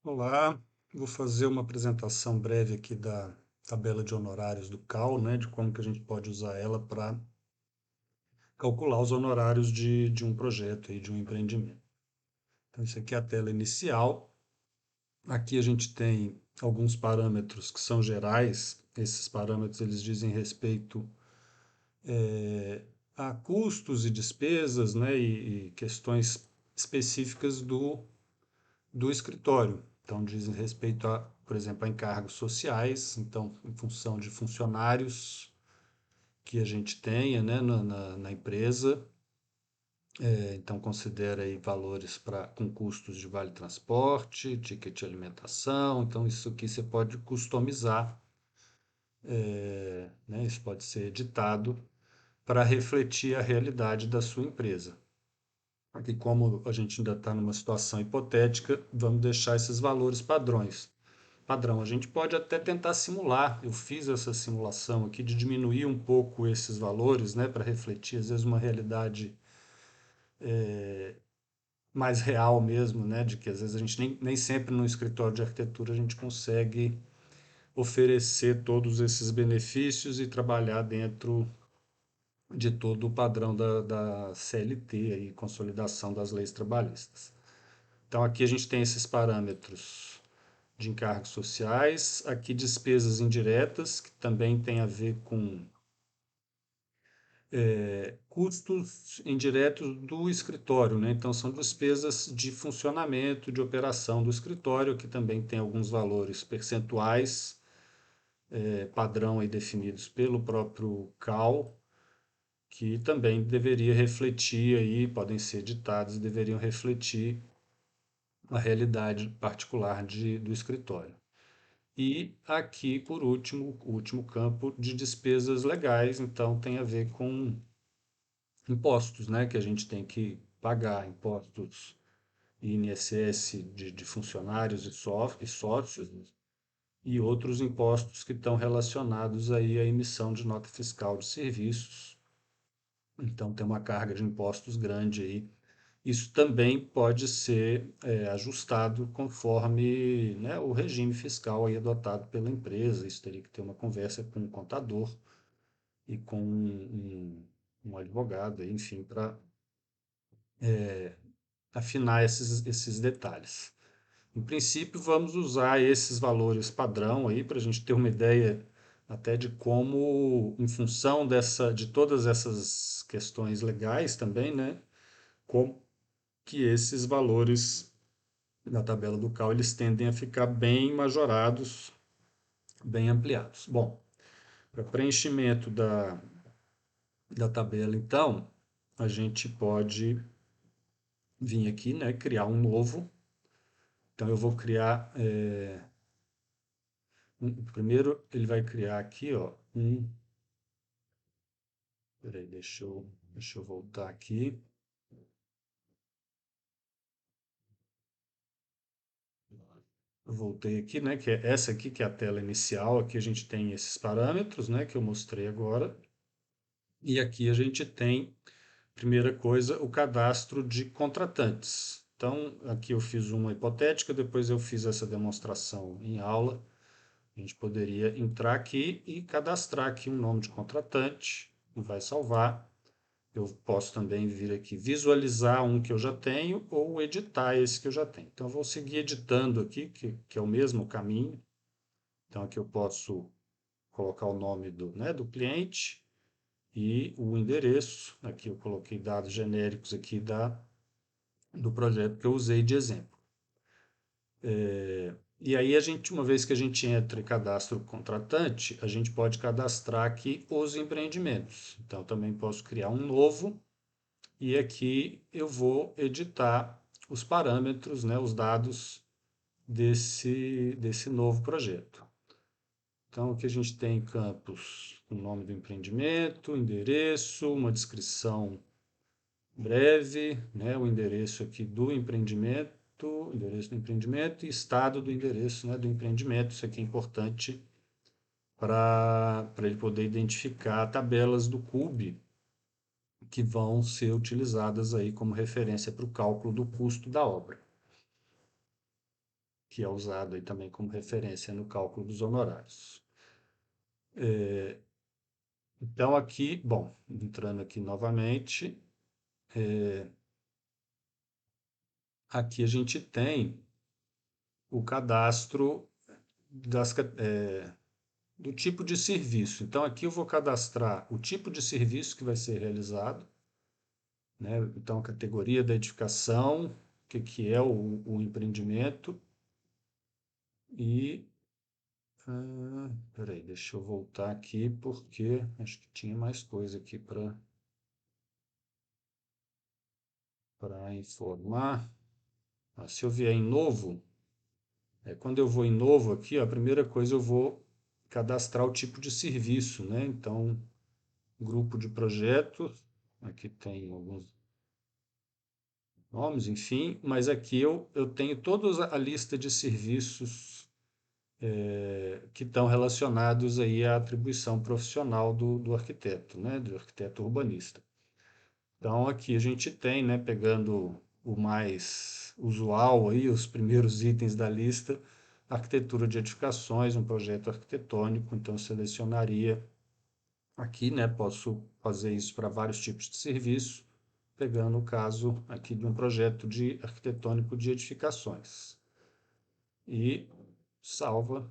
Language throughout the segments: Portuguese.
Olá, vou fazer uma apresentação breve aqui da tabela de honorários do CAL, né, de como que a gente pode usar ela para calcular os honorários de um projeto aí, de um empreendimento. Então, isso aqui é a tela inicial. Aqui a gente tem alguns parâmetros que são gerais. Esses parâmetros eles dizem respeito a custos e despesas, né, e questões específicas do escritório. Então, dizem respeito a, por exemplo, a encargos sociais, então, em função de funcionários que a gente tenha, né, na empresa. Então, considera aí valores com custos de vale transporte, ticket de alimentação. Então, isso aqui você pode customizar, né, isso pode ser editado para refletir a realidade da sua empresa. Aqui, como a gente ainda está numa situação hipotética, vamos deixar esses valores padrão. A gente pode até tentar simular. Eu fiz essa simulação aqui de diminuir um pouco esses valores, né, para refletir às vezes uma realidade mais real mesmo, né, de que às vezes a gente nem sempre no escritório de arquitetura a gente consegue oferecer todos esses benefícios e trabalhar dentro de todo o padrão da CLT e consolidação das leis trabalhistas. Então aqui a gente tem esses parâmetros de encargos sociais, aqui despesas indiretas, que também tem a ver com custos indiretos do escritório, né? Então são despesas de funcionamento, de operação do escritório, que também tem alguns valores percentuais, padrão aí definidos pelo próprio CAL, que também deveria refletir aí, podem ser ditados, deveriam refletir a realidade particular do escritório. E aqui, por último, o último campo de despesas legais, então tem a ver com impostos, né, que a gente tem que pagar, impostos INSS de funcionários e sócios, e outros impostos que estão relacionados aí à emissão de nota fiscal de serviços. Então tem uma carga de impostos grande aí. Isso também pode ser ajustado conforme, né, o regime fiscal aí adotado pela empresa. Isso teria que ter uma conversa com o contador e com um advogado, enfim, para afinar esses detalhes. Em princípio, vamos usar esses valores padrão aí para a gente ter uma ideia até de como, em função de todas essas questões legais também, né, como que esses valores na tabela do CAL eles tendem a ficar bem majorados, bem ampliados. Bom, para preenchimento da tabela, então, a gente pode vir aqui, né, criar um novo. Então, eu vou criar. Primeiro, ele vai criar aqui, ó, um. Peraí, deixa eu voltar aqui. Eu voltei aqui, né, que é essa aqui, que é a tela inicial. Aqui a gente tem esses parâmetros, né, que eu mostrei agora. E aqui a gente tem, primeira coisa, o cadastro de contratantes. Então, aqui eu fiz uma hipotética, depois eu fiz essa demonstração em aula. A gente poderia entrar aqui e cadastrar aqui um nome de contratante, e vai salvar. Eu posso também vir aqui visualizar um que eu já tenho ou editar esse que eu já tenho. Então, eu vou seguir editando aqui, que é o mesmo caminho. Então, aqui eu posso colocar o nome do cliente e o endereço. Aqui eu coloquei dados genéricos aqui do projeto que eu usei de exemplo. E aí, uma vez que a gente entra e cadastra o contratante, a gente pode cadastrar aqui os empreendimentos. Então, eu também posso criar um novo e aqui eu vou editar os parâmetros, né, os dados desse novo projeto. Então, aqui a gente tem campos, o nome do empreendimento, endereço, uma descrição breve, né, o endereço aqui do empreendimento, endereço do empreendimento e estado do endereço, né, do empreendimento. Isso aqui é importante para ele poder identificar tabelas do CUB que vão ser utilizadas aí como referência para o cálculo do custo da obra. que é usado aí também como referência no cálculo dos honorários. Então aqui, bom, entrando aqui novamente, aqui a gente tem o cadastro do tipo de serviço. Então aqui eu vou cadastrar o tipo de serviço que vai ser realizado, né? Então a categoria da edificação, o que é o empreendimento e peraí, deixa eu voltar aqui porque acho que tinha mais coisa aqui para informar. Se eu vier em novo, quando eu vou em novo aqui, ó, a primeira coisa eu vou cadastrar o tipo de serviço, né? Então, grupo de projetos, aqui tem alguns nomes, enfim, mas aqui eu tenho toda a lista de serviços que estão relacionados aí à atribuição profissional do arquiteto, né? Do arquiteto urbanista. Então, aqui a gente tem, né, pegando o mais usual aí, os primeiros itens da lista, arquitetura de edificações, um projeto arquitetônico, então eu selecionaria aqui, né, posso fazer isso para vários tipos de serviço, pegando o caso aqui de um projeto de arquitetônico de edificações. E salva,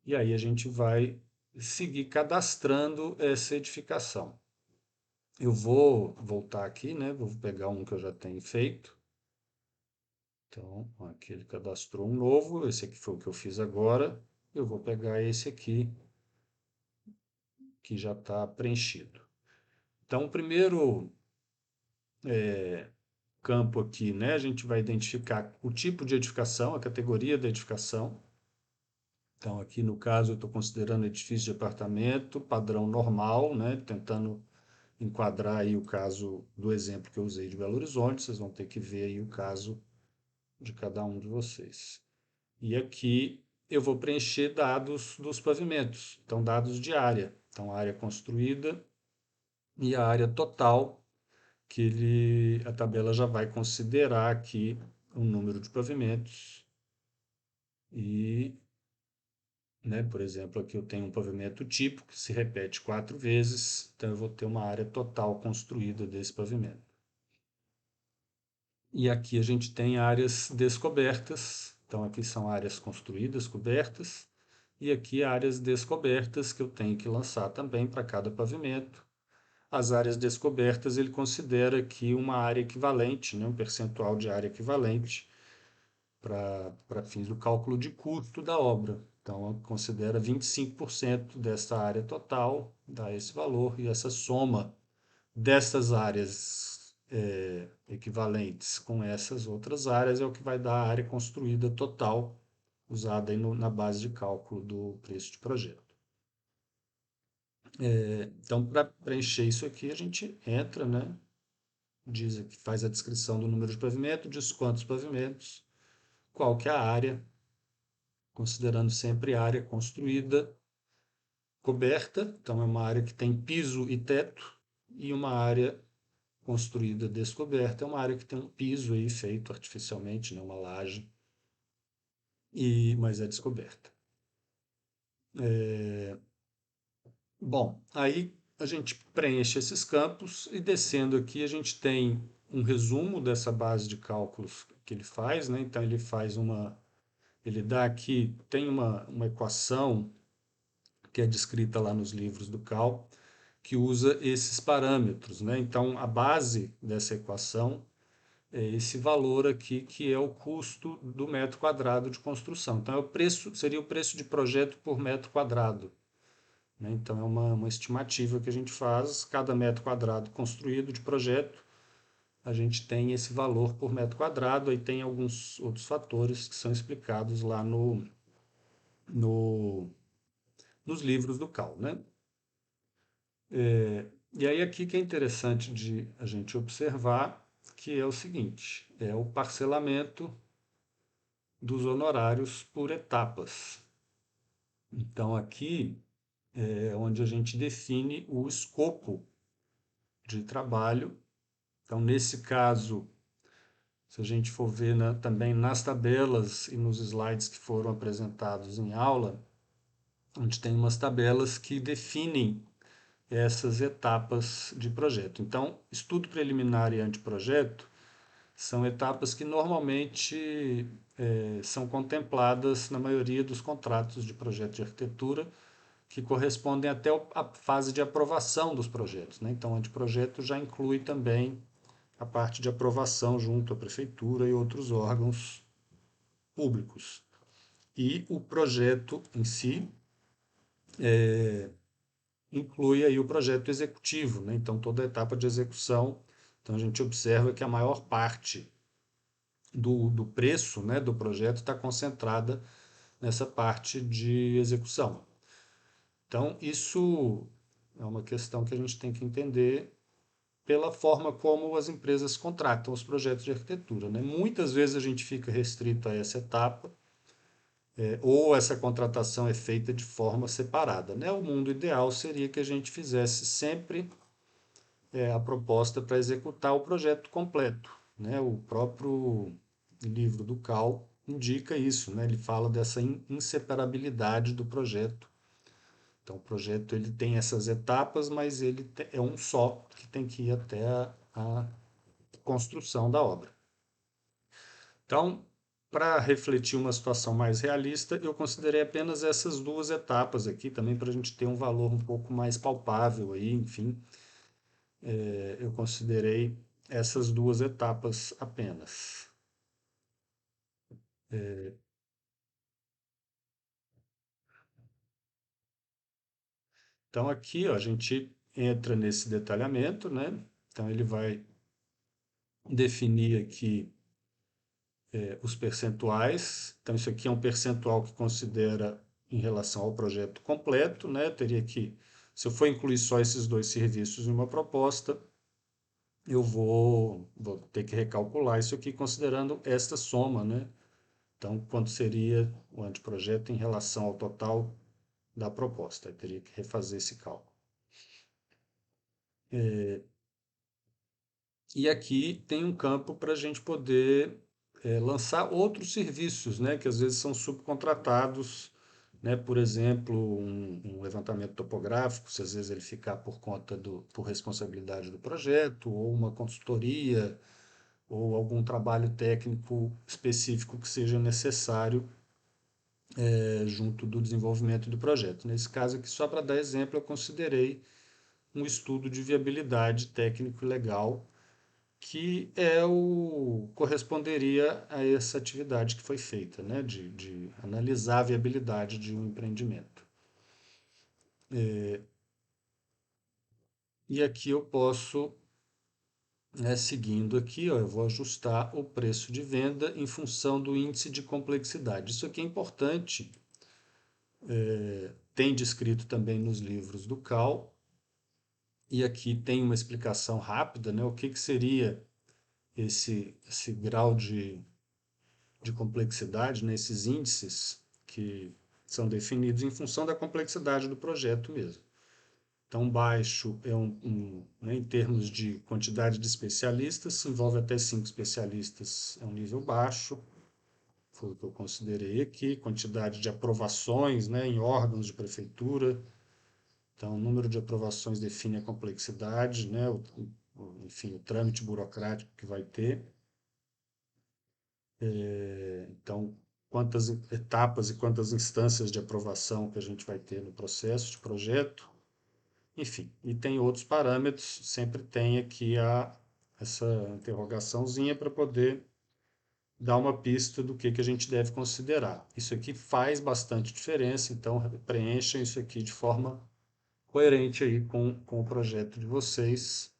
e aí a gente vai seguir cadastrando essa edificação. Eu vou voltar aqui, né? Vou pegar um que eu já tenho feito. Então, aqui ele cadastrou um novo. Esse aqui foi o que eu fiz agora. Eu vou pegar esse aqui, que já está preenchido. Então, o primeiro campo aqui, né? A gente vai identificar o tipo de edificação, a categoria da edificação. Então, aqui no caso, eu estou considerando edifício de apartamento, padrão normal, né? Tentando enquadrar aí o caso do exemplo que eu usei de Belo Horizonte. Vocês vão ter que ver aí o caso de cada um de vocês. E aqui eu vou preencher dados dos pavimentos, então dados de área. Então, a área construída e a área total, a tabela já vai considerar aqui o número de pavimentos. E, né, por exemplo, aqui eu tenho um pavimento típico que se repete 4 vezes, então eu vou ter uma área total construída desse pavimento. E aqui a gente tem áreas descobertas, então aqui são áreas construídas, cobertas, e aqui áreas descobertas que eu tenho que lançar também para cada pavimento. As áreas descobertas ele considera aqui uma área equivalente, né, um percentual de área equivalente para fins do cálculo de custo da obra. Então, considera 25% dessa área total, dá esse valor, e essa soma dessas áreas equivalentes com essas outras áreas é o que vai dar a área construída total usada aí na base de cálculo do preço de projeto. Então, para preencher isso aqui, a gente entra, né? Diz que faz a descrição do número de pavimento, diz quantos pavimentos, qual que é a área, considerando sempre a área construída, coberta, então é uma área que tem piso e teto, e uma área construída descoberta é uma área que tem um piso aí feito artificialmente, né, uma laje, mas é descoberta. Bom, aí a gente preenche esses campos e descendo aqui a gente tem um resumo dessa base de cálculos que ele faz, né? Então ele dá aqui, tem uma equação que é descrita lá nos livros do Cal, que usa esses parâmetros, né? Então a base dessa equação é esse valor aqui que é o custo do metro quadrado de construção. Então seria o preço de projeto por metro quadrado, né? Então, é uma estimativa que a gente faz, cada metro quadrado construído de projeto, a gente tem esse valor por metro quadrado, aí tem alguns outros fatores que são explicados lá no, nos livros do Cal, né? E aí aqui que é interessante de a gente observar, que é o seguinte, é o parcelamento dos honorários por etapas. Então, aqui é onde a gente define o escopo de trabalho. Então, nesse caso, Se a gente for ver também nas tabelas e nos slides que foram apresentados em aula, a gente tem umas tabelas que definem essas etapas de projeto. Então, estudo preliminar e anteprojeto são etapas que normalmente são contempladas na maioria dos contratos de projeto de arquitetura, que correspondem até a fase de aprovação dos projetos, né? Então, o anteprojeto já inclui também a parte de aprovação junto à prefeitura e outros órgãos públicos. E o projeto em si inclui aí o projeto executivo, né? Então toda a etapa de execução. Então a gente observa que a maior parte do preço, né, do projeto está concentrada nessa parte de execução. Então isso é uma questão que a gente tem que entender pela forma como as empresas contratam os projetos de arquitetura, né? Muitas vezes a gente fica restrito a essa etapa, ou essa contratação é feita de forma separada, né? O mundo ideal seria que a gente fizesse sempre a proposta para executar o projeto completo, né? O próprio livro do Cal indica isso, né? Ele fala dessa inseparabilidade do projeto. Então, o projeto ele tem essas etapas, mas ele é um só que tem que ir até a construção da obra. Então, para refletir uma situação mais realista, eu considerei apenas essas duas etapas aqui, também para a gente ter um valor um pouco mais palpável aí, enfim, eu considerei essas duas etapas apenas. Então, aqui ó, a gente entra nesse detalhamento, né? Então, ele vai definir aqui os percentuais. Então, isso aqui é um percentual que considera em relação ao projeto completo, né? Teria que, se eu for incluir só esses dois serviços em uma proposta, eu vou ter que recalcular isso aqui considerando esta soma, né? Então, quanto seria o anteprojeto em relação ao total da proposta? Eu teria que refazer esse cálculo. E aqui tem um campo para a gente poder lançar outros serviços, né, que às vezes são subcontratados, né, por exemplo, um levantamento topográfico, se às vezes ele ficar por responsabilidade do projeto, ou uma consultoria, ou algum trabalho técnico específico que seja necessário junto do desenvolvimento do projeto. Nesse caso aqui, só para dar exemplo, eu considerei um estudo de viabilidade técnico e legal que corresponderia a essa atividade que foi feita, né, de analisar a viabilidade de um empreendimento. E aqui eu posso, né, seguindo aqui, ó, eu vou ajustar o preço de venda em função do índice de complexidade. Isso aqui é importante, tem descrito também nos livros do Cal, e aqui tem uma explicação rápida, né, o que, que seria esse grau de complexidade, né, esses índices que são definidos em função da complexidade do projeto mesmo. Então, baixo é né, em termos de quantidade de especialistas, se envolve até 5 especialistas, é um nível baixo, foi o que eu considerei aqui. Quantidade de aprovações, né, em órgãos de prefeitura, então o número de aprovações define a complexidade, né, enfim, o trâmite burocrático que vai ter. Então, quantas etapas e quantas instâncias de aprovação que a gente vai ter no processo de projeto, enfim. E tem outros parâmetros, sempre tem aqui essa interrogaçãozinha para poder dar uma pista do que a gente deve considerar. Isso aqui faz bastante diferença, então preenchem isso aqui de forma coerente aí com o projeto de vocês.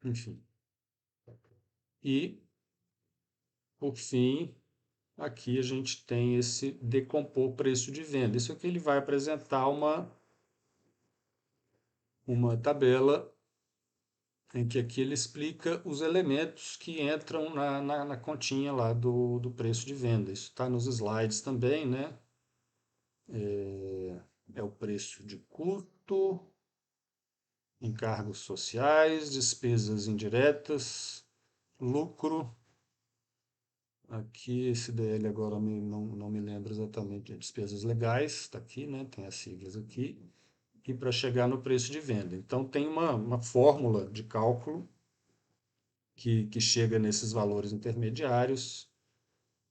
Enfim. E, por fim, aqui a gente tem esse decompor preço de venda. Isso aqui ele vai apresentar uma tabela em que aqui ele explica os elementos que entram na continha lá do preço de venda. Isso está nos slides também, né? É o preço de custo encargos sociais, despesas indiretas, lucro. Aqui esse DL agora não me lembro exatamente, despesas legais, está aqui, né? Tem as siglas aqui. E para chegar no preço de venda. Então tem uma fórmula de cálculo que chega nesses valores intermediários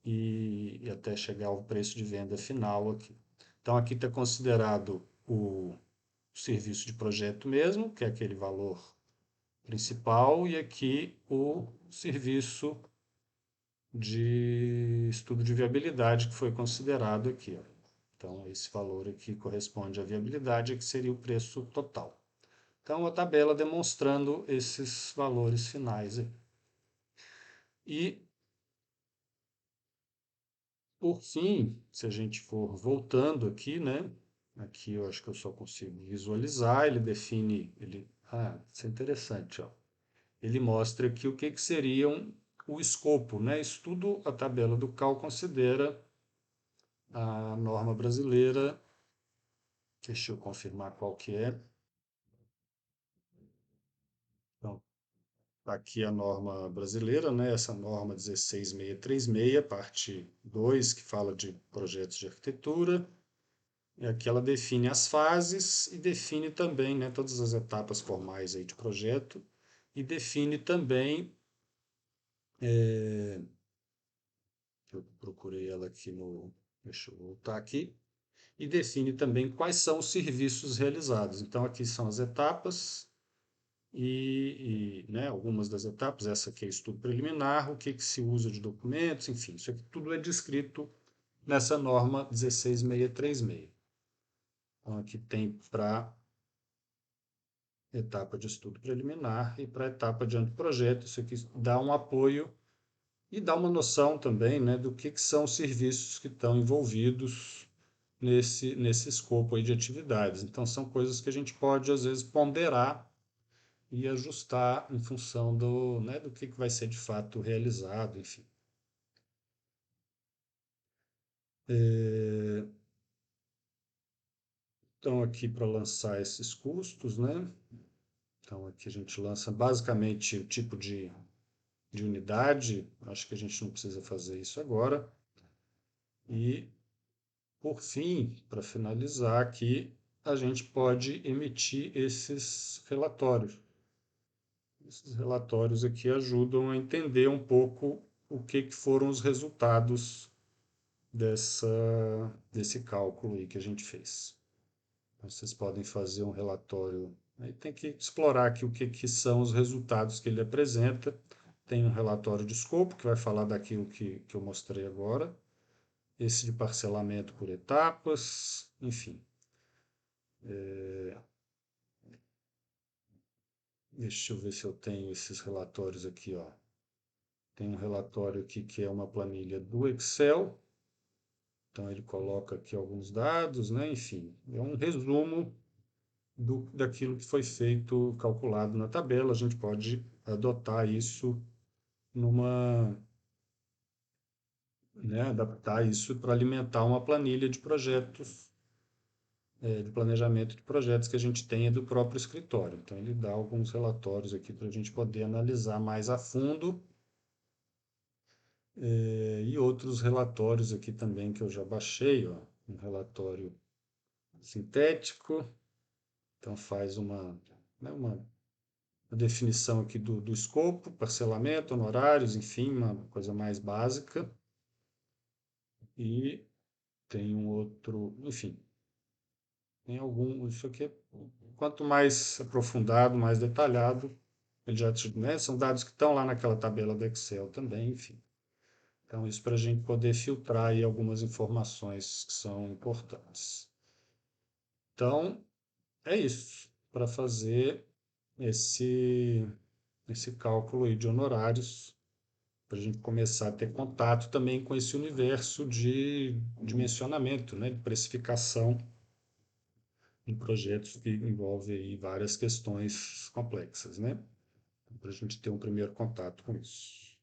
e até chegar ao preço de venda final aqui. Então aqui está considerado o serviço de projeto mesmo, que é aquele valor principal, e aqui o serviço de estudo de viabilidade que foi considerado aqui, ó. Então, esse valor aqui corresponde à viabilidade, que seria o preço total. Então, a tabela demonstrando esses valores finais aí. E, por fim, se a gente for voltando aqui, né? Aqui eu acho que eu só consigo visualizar, ele define, isso é interessante, ó. Ele mostra aqui o que que seriam o escopo, né? Isso tudo a tabela do CAL considera a norma brasileira. Deixa eu confirmar qual que é. Então, aqui a norma brasileira, né? Essa norma 16636, parte 2, que fala de projetos de arquitetura. E aqui ela define as fases e define também, né, todas as etapas formais aí de projeto e define também, eu procurei ela aqui no, deixa eu voltar aqui, e define também quais são os serviços realizados. Então aqui são as etapas né, algumas das etapas, essa aqui é estudo preliminar, o que que se usa de documentos, enfim, isso aqui tudo é descrito nessa norma 16636. Então aqui tem para etapa de estudo preliminar e para etapa de anteprojeto. Isso aqui dá um apoio e dá uma noção também, né, do que são os serviços que estão envolvidos nesse escopo aí de atividades. Então, são coisas que a gente pode, às vezes, ponderar e ajustar em função do, né, do que vai ser de fato realizado, enfim. Então, aqui para lançar esses custos, né? Então, aqui a gente lança basicamente o tipo de unidade, acho que a gente não precisa fazer isso agora. E, por fim, para finalizar aqui, a gente pode emitir esses relatórios. Esses relatórios aqui ajudam a entender um pouco o que foram os resultados desse cálculo aí que a gente fez. Então, vocês podem fazer um relatório. Aí tem que explorar aqui o que são os resultados que ele apresenta. Tem um relatório de escopo, que vai falar daquilo que eu mostrei agora. Esse de parcelamento por etapas, enfim. Deixa eu ver se eu tenho esses relatórios aqui, ó. Tem um relatório aqui que é uma planilha do Excel. Então ele coloca aqui alguns dados, né? Enfim, é um resumo daquilo que foi feito, calculado na tabela. A gente pode adotar isso numa, né, adaptar isso para alimentar uma planilha de projetos, de planejamento de projetos que a gente tenha do próprio escritório. Então, ele dá alguns relatórios aqui para a gente poder analisar mais a fundo, e outros relatórios aqui também que eu já baixei, ó, um relatório sintético, então faz né, uma definição aqui do escopo, parcelamento, honorários, enfim, uma coisa mais básica. E tem um outro, enfim, tem algum, isso aqui, quanto mais aprofundado, mais detalhado, ele já, né, são dados que estão lá naquela tabela do Excel também, enfim. Então, isso para a gente poder filtrar aí algumas informações que são importantes. Então, é isso, para fazer esse, esse cálculo aí de honorários, para a gente começar a ter contato também com esse universo de dimensionamento, né, de precificação em projetos que envolvem aí várias questões complexas, né? Para a gente ter um primeiro contato com isso.